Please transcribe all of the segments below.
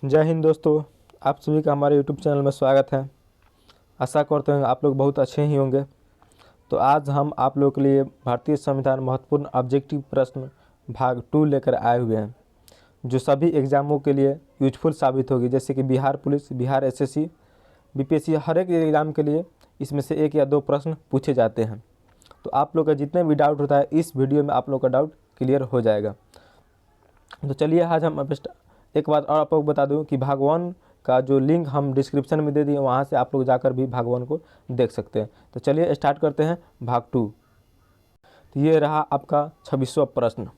जय हिंद दोस्तों, आप सभी का हमारे यूट्यूब चैनल में स्वागत है। आशा करते हैं आप लोग बहुत अच्छे ही होंगे। तो आज हम आप लोगों के लिए भारतीय संविधान महत्वपूर्ण ऑब्जेक्टिव प्रश्न भाग 2 लेकर आए हुए हैं, जो सभी एग्जामों के लिए यूजफुल साबित होगी। जैसे कि Bihar police, Bihar SSC, BPSC, हर एक एग्ज़ाम के लिए इसमें से 1 या 2 प्रश्न पूछे जाते हैं। तो आप लोग का जितने भी डाउट होता है इस वीडियो में आप लोग का डाउट क्लियर हो जाएगा। तो चलिए आज हम एक बात और आप लोग बता दूं कि भाग 1 का जो लिंक हम डिस्क्रिप्शन में दे दिए, वहां से आप लोग जाकर भी भाग 1 को देख सकते हैं। तो चलिए स्टार्ट करते हैं भाग 2। तो ये रहा आपका 26वां प्रश्न।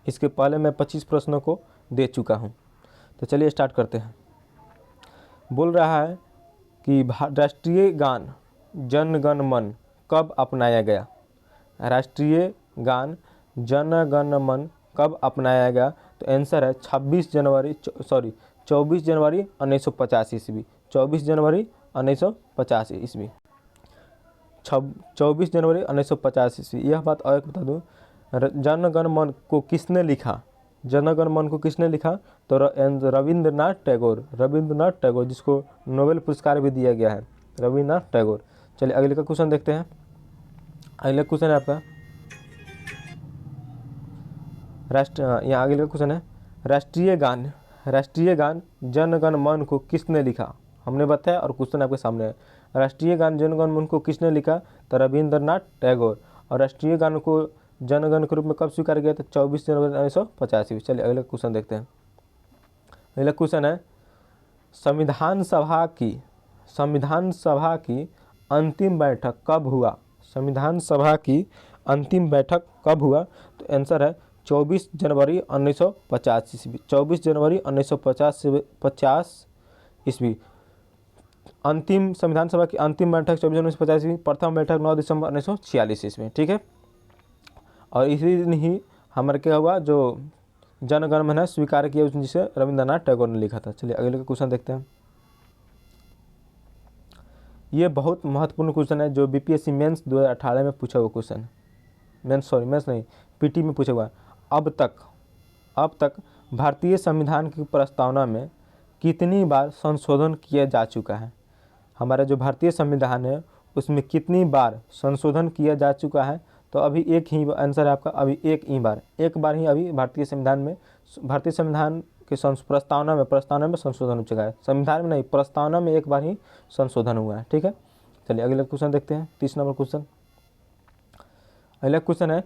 इसके पहले मैं 25 प्रश्नों को दे चुका हूं। तो चलिए स्टार्ट करते हैं। बोल रहा है कि राष्ट्रीय गान जन गण मन कब अपनाया गया। राष्ट्रीय गान जन गण मन कब अपनाया गया? तो आंसर है 24 जनवरी 1950 ईस्वी। 24 जनवरी 1950 ईस्वी। 24 जनवरी 1950 ईस्वी। यह बात और एक बता दूँ, जन गण मन को किसने लिखा? जन गण मन को किसने लिखा? तो रविंद्रनाथ टैगोर, जिसको नोबेल पुरस्कार भी दिया गया है, रविंद्रनाथ टैगोर। चलिए अगले का क्वेश्चन देखते हैं। अगला क्वेश्चन है आपका यहाँ अगले का क्वेश्चन है राष्ट्रीय गान जन गण मन को किसने लिखा? हमने बताया और क्वेश्चन आपके सामने है। राष्ट्रीय गान जन गण मन को किसने लिखा? तो रविंद्रनाथ टैगोर। और राष्ट्रीय गान को जनगण के रूप में कब स्वीकार किया? तो 24 जनवरी 1950 ईस्वी। चलिए अगले क्वेश्चन देखते हैं। अगला क्वेश्चन है संविधान सभा की अंतिम बैठक कब हुआ? संविधान सभा की अंतिम बैठक कब हुआ? तो आंसर है 24 जनवरी 1950 ईस्वी। 24 जनवरी 1950 ईस्वी। अंतिम संविधान सभा की अंतिम बैठक 24 जनवरी 1950 ईस्वी। प्रथम बैठक 9 दिसंबर 1946 ईस्वी। ठीक है। और इसी दिन ही हमारे क्या हुआ, जो जनगण मन है स्वीकार किया, जिसे रविंद्रनाथ टैगोर ने लिखा था। चलिए अगले का क्वेश्चन देखते हैं। ये बहुत महत्वपूर्ण क्वेश्चन है, जो बीपीएससी मेंस 2018 में पूछा हुआ क्वेश्चन है। मेंस नहीं, पीटी में पूछा हुआ। अब तक भारतीय संविधान की प्रस्तावना में कितनी बार संशोधन किया जा चुका है? हमारा जो भारतीय संविधान है उसमें कितनी बार संशोधन किया जा चुका है? तो अभी एक ही आंसर है आपका, अभी एक बार ही अभी भारतीय संविधान के प्रस्तावना में संशोधन हो चुका है। संविधान में नहीं, प्रस्तावना में एक बार ही संशोधन हुआ है। ठीक है। चलिए अगला क्वेश्चन देखते हैं, 30 नंबर क्वेश्चन। अगला क्वेश्चन है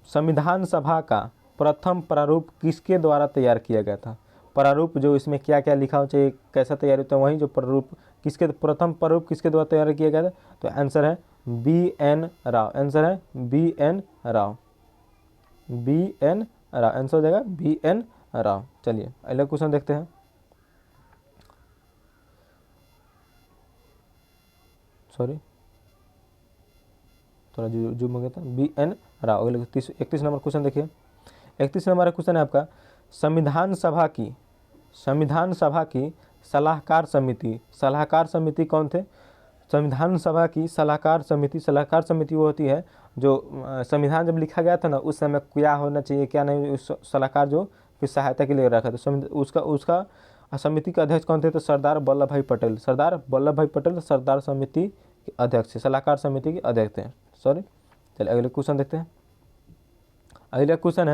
संविधान सभा का प्रथम प्रारूप किसके द्वारा तैयार किया गया था? प्रारूप जो इसमें क्या क्या लिखा हो चाहिए, कैसा तैयार होता है, वही जो प्रथम प्रारूप किसके द्वारा तैयार किया गया था? तो आंसर है बी.एन. राव। आंसर है बी.एन. राव। आंसर हो जाएगा बी.एन. राव। चलिए अगला क्वेश्चन देखते हैं। थोड़ा जूम हो गया था। बी.एन. राव। अगले 31 नंबर क्वेश्चन देखिए। 31 नंबर क्वेश्चन है आपका संविधान सभा की सलाहकार समिति कौन थे? संविधान सभा की सलाहकार समिति वो होती है जो संविधान जब लिखा गया था ना, उस समय क्या होना चाहिए क्या नहीं, उस सलाहकार जो की सहायता के लिए रखा था। उसका समिति के अध्यक्ष कौन थे? तो सरदार वल्लभ भाई पटेल सलाहकार समिति के अध्यक्ष थे। चलिए अगले क्वेश्चन देखते हैं। अगला क्वेश्चन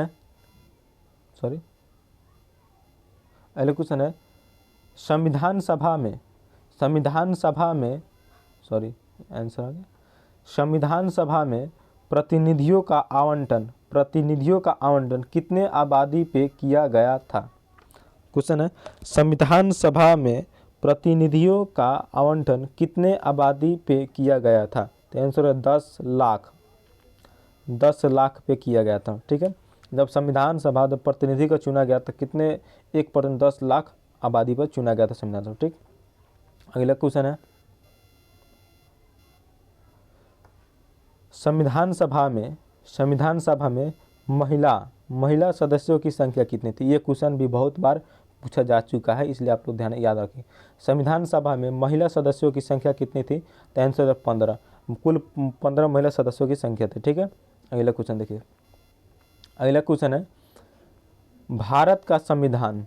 है संविधान सभा में प्रतिनिधियों का आवंटन कितने आबादी पे किया गया था? क्वेश्चन है संविधान सभा में प्रतिनिधियों का आवंटन कितने आबादी पे किया गया था? तो आंसर है 10 लाख पे किया गया था। ठीक है। जब संविधान सभा जब प्रतिनिधि को चुना गया तो कितने 1% 10 लाख आबादी पर चुना गया था संविधान सभा। ठीक। अगला क्वेश्चन है संविधान सभा में महिला सदस्यों की संख्या कितनी थी? ये क्वेश्चन भी बहुत बार पूछा जा चुका है, इसलिए आप लोग ध्यान याद रखें। संविधान सभा में महिला सदस्यों की संख्या कितनी थी? तो आंसर है 15। कुल 15 महिला सदस्यों की संख्या थी। ठीक है। अगला क्वेश्चन देखिए। अगला क्वेश्चन है भारत का संविधान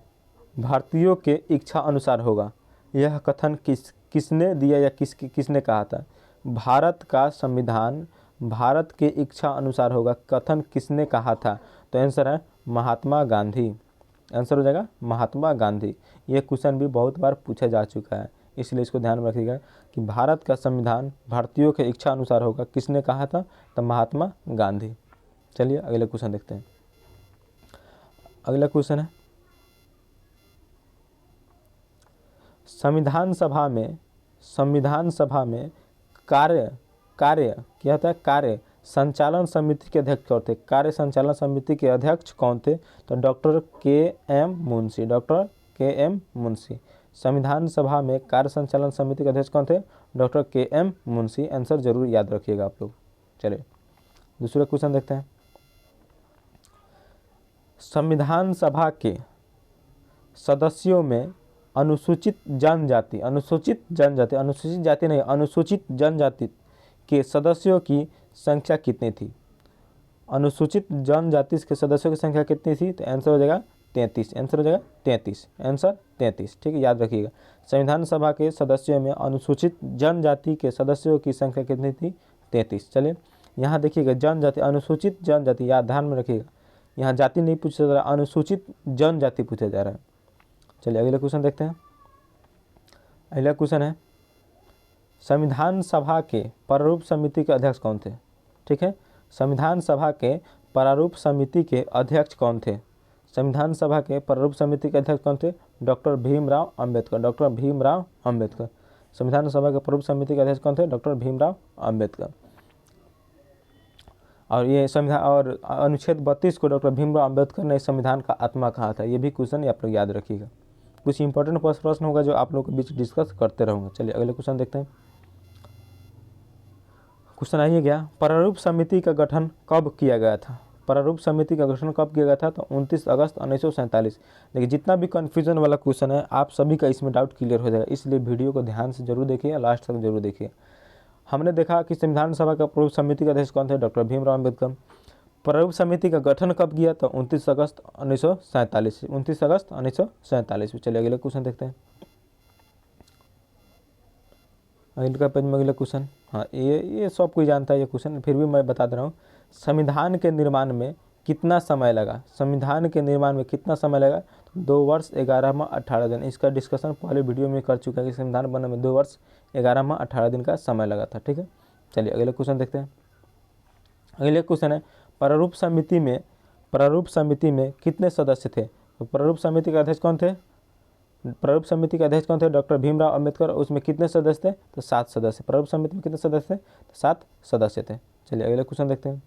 भारतीयों के इच्छा अनुसार होगा। यह कथन किसने दिया या किसने कहा था? भारत का संविधान भारत के इच्छा अनुसार होगा, कथन किसने कहा था? तो आंसर है महात्मा गांधी। आंसर हो जाएगा महात्मा गांधी। ये क्वेश्चन भी बहुत बार पूछा जा चुका है, इसलिए इसको ध्यान में रखिएगा कि भारत का संविधान भारतीयों के इच्छा अनुसार होगा, किसने कहा था? तो महात्मा गांधी। चलिए अगले क्वेश्चन देखते हैं। अगला क्वेश्चन है, संविधान सभा में कार्य क्या होता है? कार्य संचालन समिति के अध्यक्ष कौन थे? कार्य संचालन समिति के अध्यक्ष कौन थे? तो डॉक्टर के एम मुंशी। डॉक्टर के एम मुंशी। संविधान सभा में कार्य संचालन समिति के अध्यक्ष कौन थे? डॉक्टर के एम मुंशी। आंसर जरूर याद रखिएगा आप लोग। चलिए दूसरा क्वेश्चन देखते हैं। संविधान सभा के सदस्यों में अनुसूचित जनजाति के सदस्यों की संख्या कितनी थी? अनुसूचित जनजाति के सदस्यों की संख्या कितनी थी? तो आंसर हो जाएगा 33। आंसर हो जाएगा 33। आंसर 33। ठीक है, याद रखिएगा। संविधान सभा के सदस्यों में अनुसूचित जनजाति के सदस्यों की संख्या कितनी थी? 33। चलिए यहाँ देखिएगा, जनजाति अनुसूचित जनजाति, याद ध्यान में रखिएगा, यहाँ जाति नहीं पूछा जा रहा, अनुसूचित जनजाति पूछा जा रहा है। चलिए अगला क्वेश्चन देखते हैं। अगला क्वेश्चन है, संविधान सभा के प्रारूप समिति के अध्यक्ष कौन थे? ठीक है, संविधान सभा के प्रारूप समिति के अध्यक्ष कौन थे? संविधान सभा के प्रारूप समिति के अध्यक्ष कौन थे? डॉक्टर भीमराव अंबेडकर। डॉक्टर भीमराव अंबेडकर। संविधान सभा के प्रारूप समिति के अध्यक्ष कौन थे? डॉक्टर भीमराव अंबेडकर। और ये संविधान और अनुच्छेद 32 को डॉक्टर भीमराव अंबेडकर ने संविधान का आत्मा कहा था। ये भी क्वेश्चन आप लोग याद रखिएगा। कुछ इंपॉर्टेंट प्रश्न होगा जो आप लोगों के बीच डिस्कस करते रहूँगा। चलिए अगले क्वेश्चन देखते हैं। क्वेश्चन आइए गया, प्रारूप समिति का गठन कब किया गया था? प्रारूप समिति का गठन कब किया गया था? तो 29 अगस्त 1947। देखिए जितना भी कन्फ्यूजन वाला क्वेश्चन है आप सभी का इसमें डाउट क्लियर हो जाएगा, इसलिए वीडियो को ध्यान से जरूर देखिए, लास्ट तक जरूर देखिए। हमने देखा कि संविधान सभा का प्रारूप समिति का अध्यक्ष कौन थे? डॉक्टर भीमराव अंबेडकर। प्रारूप समिति का गठन कब किया? तो 29 अगस्त 1947। 29 अगस्त 1947। चलिए अगले क्वेश्चन देखते हैं। अगले पेज में अगला क्वेश्चन, हाँ ये सब कोई जानता है ये क्वेश्चन, फिर भी मैं बता दे रहा हूँ। संविधान के निर्माण में कितना समय लगा? संविधान के निर्माण में कितना समय लगा? 2 वर्ष 11 माह 18 दिन। इसका डिस्कशन पहले वीडियो में कर चुका है कि संविधान बनने में 2 वर्ष 11 माह 18 दिन का समय लगा था। ठीक है, चलिए अगले क्वेश्चन देखते हैं। अगले क्वेश्चन है, प्रारूप समिति में कितने सदस्य थे? तो प्रारूप समिति के अध्यक्ष कौन थे? प्रारूप समिति के अध्यक्ष कौन थे? डॉक्टर भीमराव अंबेडकर। उसमें कितने सदस्य थे? तो 7 सदस्य। प्रारूप समिति में कितने सदस्य थे? तो 7 सदस्य थे। चलिए अगले क्वेश्चन देखते हैं।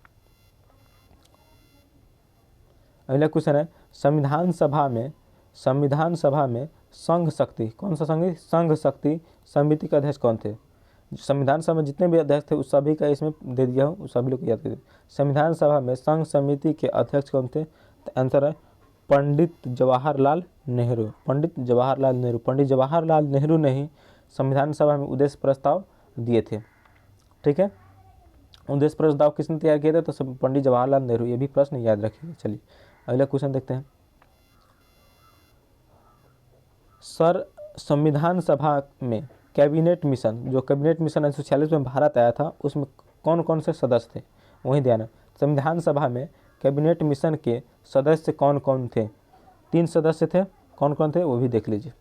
अगला क्वेश्चन है, संविधान सभा में संघ शक्ति, कौन सा संघ शक्ति समिति के अध्यक्ष कौन थे? संविधान सभा में जितने भी अध्यक्ष थे उस सभी का इसमें दे दिया हूँ, उस सभी लोग को याद कीजिए। संविधान सभा में संघ समिति के अध्यक्ष कौन थे? तो आंसर है पंडित जवाहरलाल नेहरू। पंडित जवाहरलाल नेहरू। पंडित जवाहरलाल नेहरू ने ही संविधान सभा में उद्देश्य प्रस्ताव दिए थे। ठीक है, उद्देश्य प्रस्ताव किसने तैयार किया था? तो पंडित जवाहरलाल नेहरू। ये भी प्रश्न याद रखिए। चलिए अगला क्वेश्चन देखते हैं। सर, संविधान सभा में कैबिनेट मिशन, जो कैबिनेट मिशन 1946 में भारत आया था, उसमें कौन कौन से सदस्य थे? वही ध्यान है। संविधान सभा में कैबिनेट मिशन के सदस्य कौन कौन थे? 3 सदस्य थे। कौन कौन थे वो भी देख लीजिए।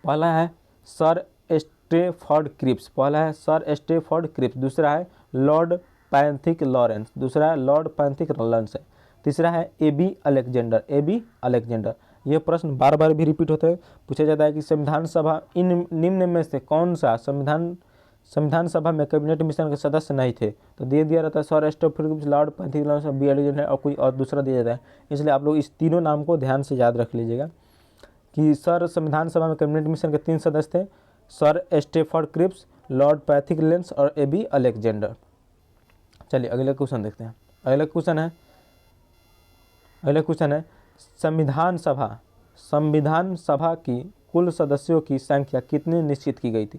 पहला है सर स्टेफर्ड क्रिप्स। पहला है सर स्टेफर्ड क्रिप्स। दूसरा है लॉर्ड पैंथिक लॉरेंस। दूसरा है लॉर्ड पैंथिक लॉरेंस है। तीसरा है ए.बी. अलेक्जेंडर। ए.बी. अलेक्जेंडर। ये प्रश्न बार बार भी रिपीट होता है, पूछा जाता है कि संविधान सभा इन निम्न में से कौन सा संविधान सभा में कैबिनेट मिशन के सदस्य नहीं थे? तो दे दिया रहता है sir Stafford Cripps, Lord Pethick Lawrence, B Alexander और कोई और दूसरा दिया जाता है। इसलिए आप लोग इस तीनों नाम को ध्यान से याद रख लीजिएगा कि सर संविधान सभा में कैबिनेट मिशन के 3 सदस्य थे, sir Stafford Cripps, Lord Pethick Lawrence और ए.बी. अलेक्जेंडर। चलिए अगले क्वेश्चन देखते हैं। अगला क्वेश्चन है संविधान सभा की कुल सदस्यों की संख्या कितनी निश्चित की गई थी?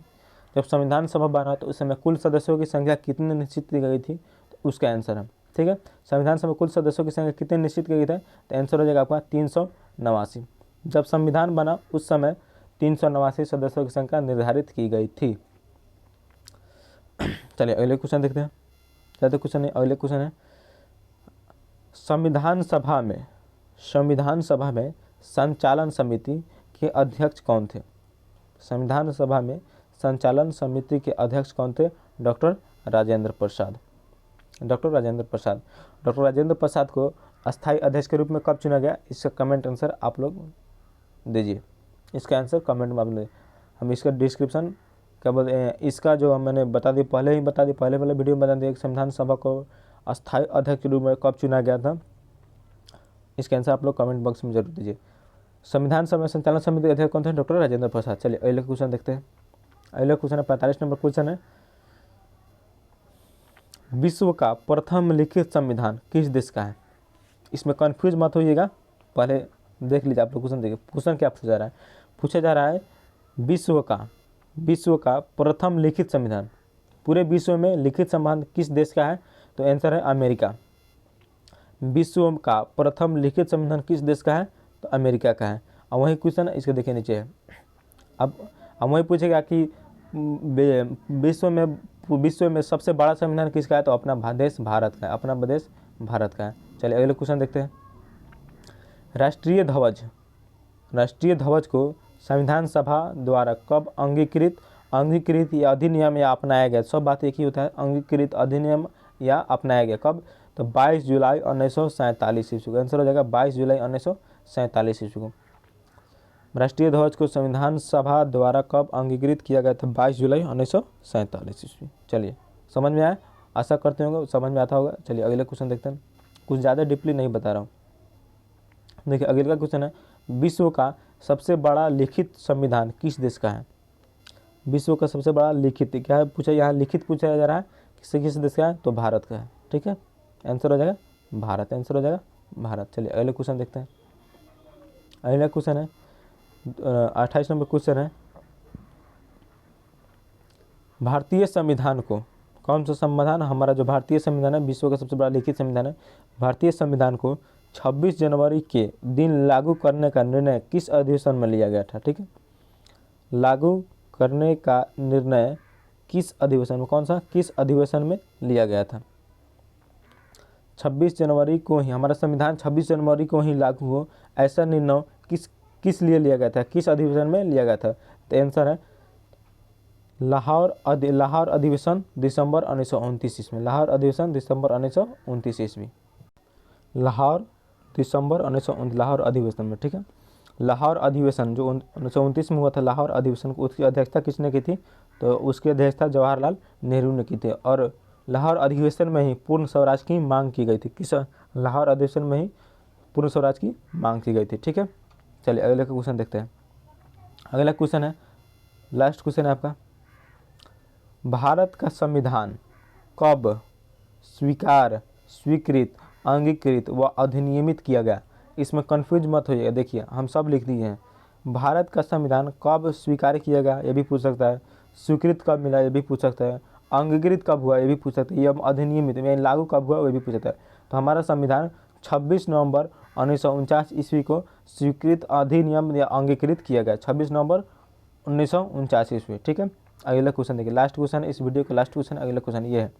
जब संविधान सभा बना तो उस समय कुल सदस्यों की संख्या कितनी निश्चित की गई थी? तो उसका आंसर है, ठीक है, संविधान सभा कुल सदस्यों की संख्या कितनी निश्चित की गई थी? तो आंसर हो जाएगा आपका 389। जब संविधान बना उस समय 389 सदस्यों की संख्या निर्धारित की गई थी। चलिए अगले क्वेश्चन देखते हैं। ज़्यादा क्वेश्चन है, अगले क्वेश्चन है संविधान सभा में संचालन समिति के अध्यक्ष कौन थे? संविधान सभा में संचालन समिति के अध्यक्ष कौन थे? डॉक्टर राजेंद्र प्रसाद। डॉक्टर राजेंद्र प्रसाद को अस्थायी अध्यक्ष के रूप में कब चुना गया? इसका कमेंट आंसर आप लोग दीजिए। इसका आंसर कमेंट में आप लोग, हम इसका डिस्क्रिप्शन क्या बोलते हैं, इसका जो मैंने पहले वाले वीडियो में बता दिया संविधान सभा को अस्थायी अध्यक्ष के रूप में कब चुना गया था। इसका आंसर आप लोग कमेंट बॉक्स में जरूर दीजिए। संविधान सभा संचालन समिति के अध्यक्ष कौन थे? डॉक्टर राजेंद्र प्रसाद। चलिए अगले क्वेश्चन देखते हैं। अगले क्वेश्चन है 45 नंबर क्वेश्चन है विश्व का प्रथम लिखित संविधान किस देश का है? इसमें कंफ्यूज मत होइएगा, पहले देख लीजिए आप लोग क्वेश्चन देखिए। क्वेश्चन क्या पूछा जा रहा है? पूछा जा रहा है विश्व का प्रथम लिखित संविधान, पूरे विश्व में लिखित संविधान किस देश का है? तो आंसर है अमेरिका। विश्व का प्रथम लिखित संविधान किस देश का है? तो अमेरिका का है। और वही क्वेश्चन इसके देखिए नीचे है। अब वही पूछेगा कि विश्व में सबसे बड़ा संविधान किसका है? तो अपना देश भारत का है। अपना देश भारत का है। चलिए अगले क्वेश्चन देखते हैं। राष्ट्रीय ध्वज को संविधान सभा द्वारा कब अंगीकृत या अधिनियम या अपनाया गया? सब बात एक ही होता है, अंगीकृत, अधिनियम या अपनाया गया कब? तो 22 जुलाई 1947 ईस्वी को। आंसर हो जाएगा 22 जुलाई 1947 ईस्वी को। राष्ट्रीय ध्वज को संविधान सभा द्वारा कब अंगीकृत किया गया था? 22 जुलाई 1947 ईस्वी। चलिए समझ में आया, आशा करते होंगे समझ में आता होगा। चलिए अगले क्वेश्चन देखते हैं। कुछ ज़्यादा डीपली नहीं बता रहा हूँ। देखिए अगले का क्वेश्चन है विश्व का सबसे बड़ा लिखित संविधान किस देश का है? विश्व का सबसे बड़ा लिखित क्या है पूछा, यहाँ लिखित पूछा जा रहा है किस देश का है? तो भारत का है। ठीक है, आंसर हो जाएगा भारत। आंसर हो जाएगा भारत। चलिए अगले क्वेश्चन देखते हैं। अगला क्वेश्चन है 28 नंबर क्वेश्चन है भारतीय संविधान को, कौन सा संविधान? हमारा जो भारतीय संविधान है विश्व का सबसे बड़ा लिखित संविधान है। भारतीय संविधान को 26 जनवरी के दिन लागू करने का निर्णय किस अधिवेशन में लिया गया था? ठीक है, लागू करने का निर्णय किस अधिवेशन में, कौन सा किस अधिवेशन में लिया गया था? 26 जनवरी को ही हमारा संविधान 26 जनवरी को ही लागू हो, ऐसा निर्णय किस लिए लिया गया था? किस अधिवेशन में लिया गया था? तो आंसर है लाहौर अधिवेशन दिसंबर 1929 ईस्वी। लाहौर अधिवेशन दिसंबर 1929 ईस्वी। लाहौर अधिवेशन में। ठीक है, लाहौर अधिवेशन जो 1929 में हुआ था, लाहौर अधिवेशन को उसकी अध्यक्षता किसने की थी? तो उसकी अध्यक्षता जवाहरलाल नेहरू ने की थी। और लाहौर अधिवेशन में ही पूर्ण स्वराज की मांग की गई थी। किस लाहौर अधिवेशन में ही पूर्ण स्वराज की मांग की गई थी। ठीक है, चलिए अगले का क्वेश्चन देखते हैं। अगला क्वेश्चन है, लास्ट क्वेश्चन है आपका, भारत का संविधान कब स्वीकृत, अंगीकृत व अधिनियमित किया गया? इसमें कंफ्यूज मत होइएगा। देखिए हम सब लिख दिए हैं। भारत का संविधान कब स्वीकार किया गया ये भी पूछ सकता है, स्वीकृत कब मिला ये भी पूछ सकता है, अंगीकृत कब हुआ ये भी पूछ सकता है, या अधिनियमित यानी लागू कब हुआ ये भी पूछ सकता है। तो हमारा संविधान 26 नवंबर 1949 ईस्वी को स्वीकृत, अधिनियम या अंगीकृत किया गया। 26 नवंबर 1949 ईस्वी। ठीक है, अगला क्वेश्चन देखिए, लास्ट क्वेश्चन, इस वीडियो का लास्ट क्वेश्चन। अगला क्वेश्चन ये है,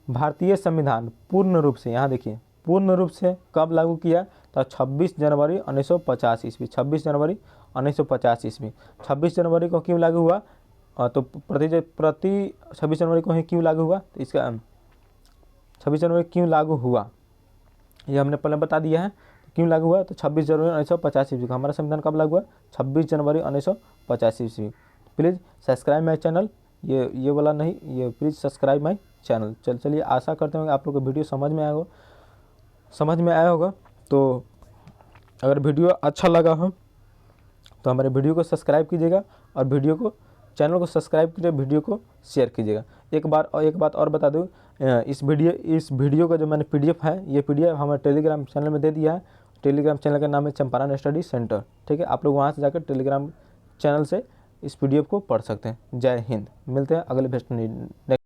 भारतीय संविधान पूर्ण रूप से, यहाँ देखिए पूर्ण रूप से कब लागू किया? तो 26 जनवरी 1950 ईस्वी। 26 जनवरी 1950 ईस्वी। 26 जनवरी को क्यों लागू हुआ? तो प्रति 26 जनवरी को ही क्यों लागू हुआ? तो इसका 26 जनवरी क्यों लागू हुआ ये हमने पहले बता दिया है। क्यों लागू हुआ? तो 26 जनवरी 1950 ईस्वी को हमारा संविधान कब लागू हुआ? 26 जनवरी 1950 ईस्वी। प्लीज़ सब्सक्राइब माई चैनल, ये वाला नहीं, ये प्लीज़ सब्सक्राइब माई चैनल। चलिए आशा करते हैं आप लोग को वीडियो समझ में आया होगा। तो अगर वीडियो अच्छा लगा हो तो हमारे वीडियो को सब्सक्राइब कीजिएगा और चैनल को सब्सक्राइब कीजिए, वीडियो को शेयर कीजिएगा। एक बात और बता दूँ, इस वीडियो का जो मैंने PDF है, ये PDF हमारे टेलीग्राम चैनल में दे दिया है। टेलीग्राम चैनल का नाम है चंपारण स्टडी सेंटर। ठीक है, आप लोग वहाँ से जाकर टेलीग्राम चैनल से इस PDF को पढ़ सकते हैं। जय हिंद। मिलते हैं अगले